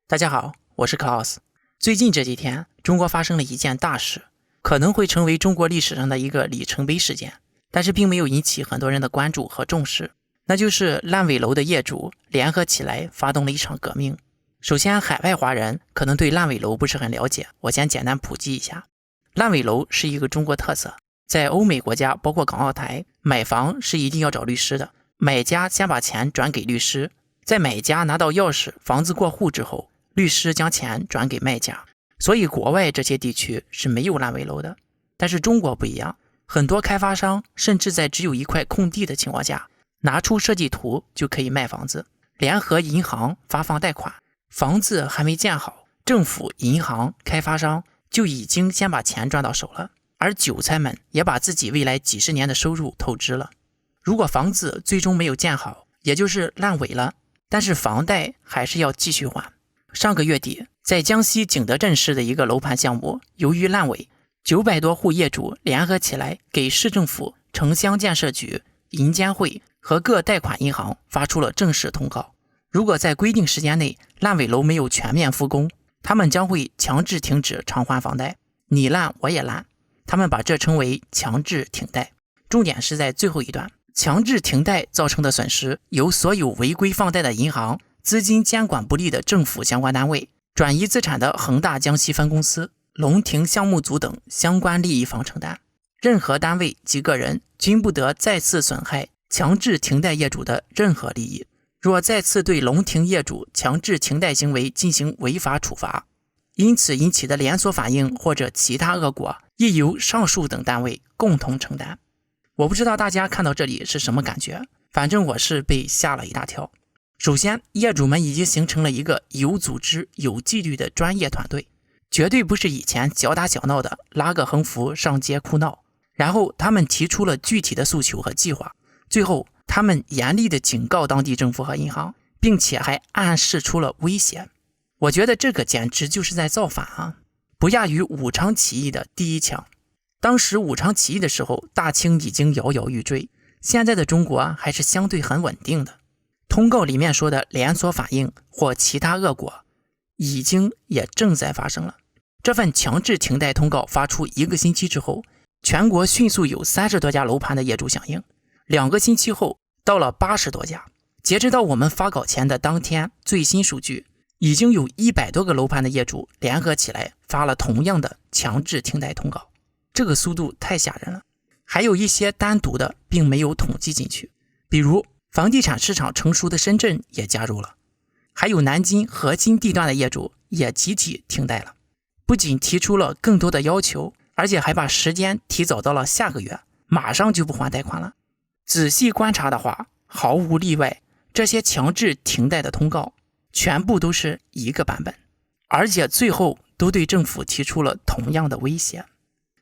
大家好，我是 Klaus。最近这几天，中国发生了一件大事，可能会成为中国历史上的一个里程碑事件，但是并没有引起很多人的关注和重视。那就是烂尾楼的业主联合起来发动了一场革命。首先，海外华人可能对烂尾楼不是很了解，我先简单普及一下。烂尾楼是一个中国特色，在欧美国家，包括港澳台，买房是一定要找律师的，买家先把钱转给律师，在买家拿到钥匙，房子过户之后，律师将钱转给卖家。所以国外这些地区是没有烂尾楼的。但是中国不一样，很多开发商甚至在只有一块空地的情况下，拿出设计图就可以卖房子，联合银行发放贷款，房子还没建好，政府、银行、开发商就已经先把钱赚到手了，而韭菜们也把自己未来几十年的收入透支了。如果房子最终没有建好，也就是烂尾了，但是房贷还是要继续还。上个月底，在江西景德镇市的一个楼盘项目，由于烂尾，900多户业主联合起来给市政府、城乡建设局、银监会和各贷款银行发出了正式通告。如果在规定时间内烂尾楼没有全面复工，他们将会强制停止偿还房贷，你烂我也烂。他们把这称为强制停贷。重点是在最后一段，强制停贷造成的损失由所有违规放贷的银行、资金监管不力的政府相关单位、转移资产的恒大江西分公司、龙庭项目组等相关利益方承担。任何单位及个人均不得再次损害强制停贷业主的任何利益。若再次对龙庭业主强制停贷行为进行违法处罚，因此引起的连锁反应或者其他恶果，亦由上述等单位共同承担。我不知道大家看到这里是什么感觉，反正我是被吓了一大跳。首先，业主们已经形成了一个有组织、有纪律的专业团队，绝对不是以前小打小闹的拉个横幅上街哭闹。然后他们提出了具体的诉求和计划，最后他们严厉地警告当地政府和银行，并且还暗示出了威胁。我觉得这个简直就是在造反啊，不亚于武昌起义的第一枪。当时武昌起义的时候，大清已经摇摇欲坠，现在的中国还是相对很稳定的。通告里面说的连锁反应或其他恶果，已经也正在发生了。这份强制停贷通告发出1个星期之后，全国迅速有30多家楼盘的业主响应，2个星期后到了80多家。截止到我们发稿前的当天，最新数据已经有100多个楼盘的业主联合起来发了同样的强制停贷通告，这个速度太吓人了。还有一些单独的并没有统计进去，比如房地产市场成熟的深圳也加入了，还有南京核心地段的业主也集体停贷了，不仅提出了更多的要求，而且还把时间提早到了下个月，马上就不还贷款了。仔细观察的话，毫无例外，这些强制停贷的通告全部都是一个版本，而且最后都对政府提出了同样的威胁。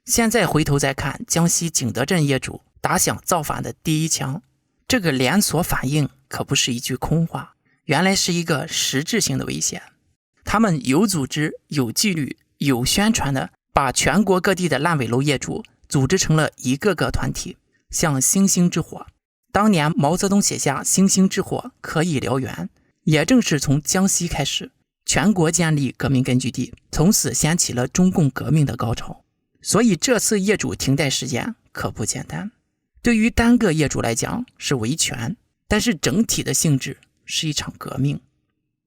现在回头再看江西景德镇业主打响造反的第一枪，这个连锁反应可不是一句空话，原来是一个实质性的威胁。他们有组织、有纪律、有宣传的把全国各地的烂尾楼业主组织成了一个个团体，像星星之火。当年毛泽东写下星星之火可以燎原，也正是从江西开始，全国建立革命根据地，从此掀起了中共革命的高潮。所以这次业主停贷事件可不简单，对于单个业主来讲是维权，但是整体的性质是一场革命。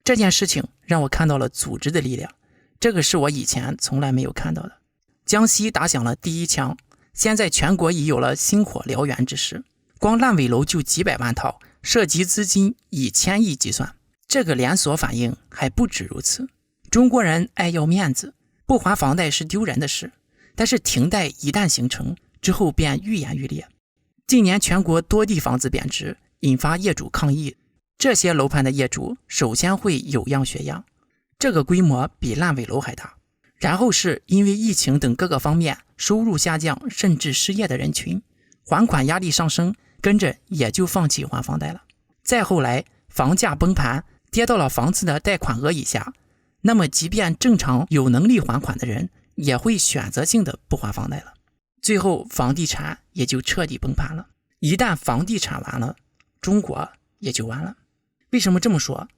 这件事情让我看到了组织的力量，这个是我以前从来没有看到的。江西打响了第一枪，现在全国已有了星火燎原之势，光烂尾楼就几百万套，涉及资金以千亿计算。这个连锁反应还不止如此。中国人爱要面子，不还房贷是丢人的事，但是停贷一旦形成之后便愈演愈烈。近年全国多地房子贬值，引发业主抗议，这些楼盘的业主首先会有样学样，这个规模比烂尾楼还大，然后是因为疫情等各个方面收入下降甚至失业的人群，还款压力上升，跟着也就放弃还房贷了。再后来房价崩盘，跌到了房子的贷款额以下，那么即便正常有能力还款的人也会选择性的不还房贷了，最后房地产也就彻底崩盘了。一旦房地产完了，中国也就完了。为什么这么说？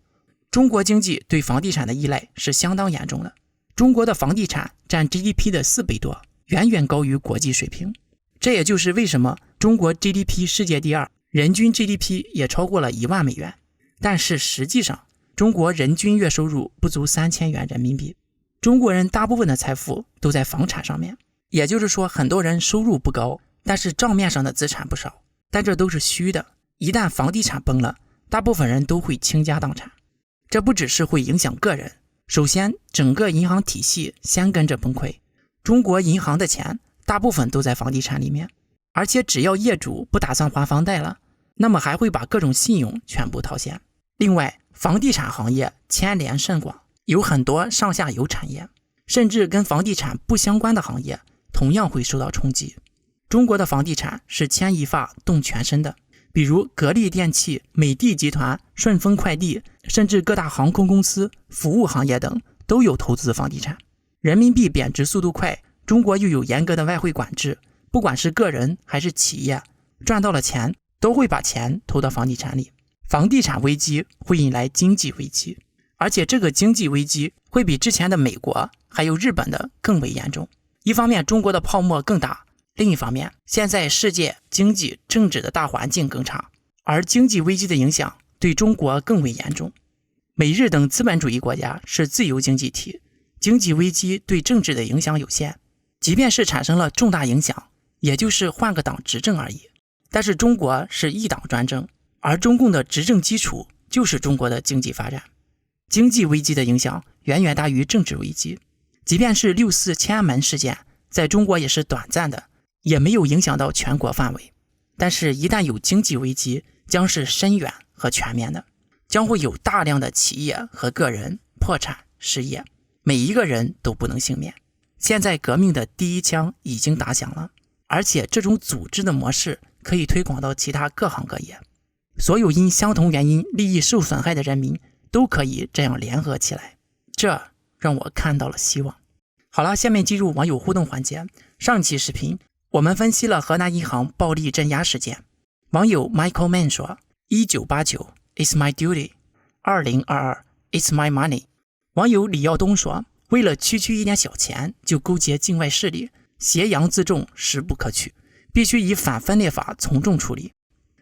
中国经济对房地产的依赖是相当严重的，中国的房地产占 GDP 的4倍多，远远高于国际水平。这也就是为什么中国 GDP 世界第2，人均 GDP 也超过了1万美元。但是实际上，中国人均月收入不足3000元人民币。中国人大部分的财富都在房产上面，也就是说，很多人收入不高，但是账面上的资产不少，但这都是虚的。一旦房地产崩了，大部分人都会倾家荡产。这不只是会影响个人，首先整个银行体系先跟着崩溃。中国银行的钱大部分都在房地产里面，而且只要业主不打算还房贷了，那么还会把各种信用全部套现。另外，房地产行业牵连甚广，有很多上下游产业，甚至跟房地产不相关的行业同样会受到冲击。中国的房地产是牵一发动全身的，比如格力电器、美的集团、顺丰快递，甚至各大航空公司、服务行业等都有投资房地产。人民币贬值速度快，中国又有严格的外汇管制，不管是个人还是企业，赚到了钱都会把钱投到房地产里。房地产危机会引来经济危机，而且这个经济危机会比之前的美国还有日本的更为严重。一方面中国的泡沫更大，另一方面现在世界经济政治的大环境更差，而经济危机的影响对中国更为严重。美日等资本主义国家是自由经济体，经济危机对政治的影响有限，即便是产生了重大影响，也就是换个党执政而已。但是中国是一党专政，而中共的执政基础就是中国的经济发展。经济危机的影响远远大于政治危机，即便是6·4天安门事件在中国也是短暂的，也没有影响到全国范围。但是一旦有经济危机，将是深远和全面的，将会有大量的企业和个人破产失业，每一个人都不能幸免。现在革命的第一枪已经打响了，而且这种组织的模式可以推广到其他各行各业，所有因相同原因利益受损害的人民都可以这样联合起来，这让我看到了希望。好了，下面进入网友互动环节。上期视频我们分析了河南银行暴力镇压事件。网友 Michael Mann 说 1989 It's my duty 2022 It's my money。 网友李耀东说，为了区区一点小钱就勾结境外势力，挟洋自重实不可取，必须以反分裂法从重处理。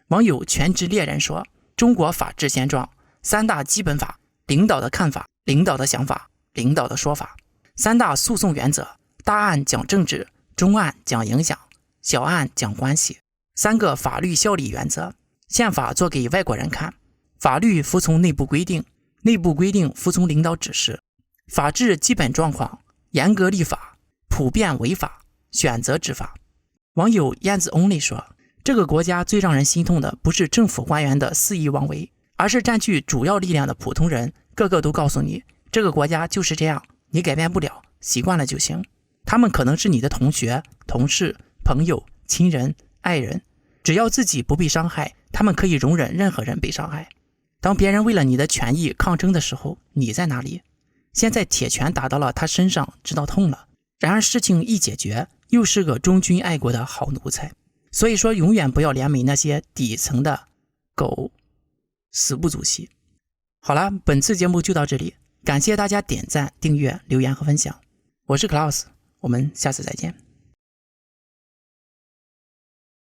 网友全职猎人说，中国法治现状3大基本法：领导的看法、领导的想法、领导的说法。3大诉讼原则：大案讲政治，中案讲影响，小案讲关系。3个法律效力原则：宪法做给外国人看，法律服从内部规定，内部规定服从领导指示。法治基本状况：严格立法，普遍违法，选择执法。网友燕子 only 说，这个国家最让人心痛的不是政府官员的肆意妄为，而是占据主要力量的普通人，个个都告诉你这个国家就是这样，你改变不了，习惯了就行。他们可能是你的同学、同事、朋友、亲人、爱人，只要自己不被伤害，他们可以容忍任何人被伤害。当别人为了你的权益抗争的时候，你在哪里？现在铁拳打到了他身上，知道痛了，然而事情一解决，又是个忠君爱国的好奴才。所以说永远不要怜悯那些底层的狗，死不足惜。好了，本次节目就到这里，感谢大家点赞、订阅、留言和分享。我是 Klaus， 我们下次再见。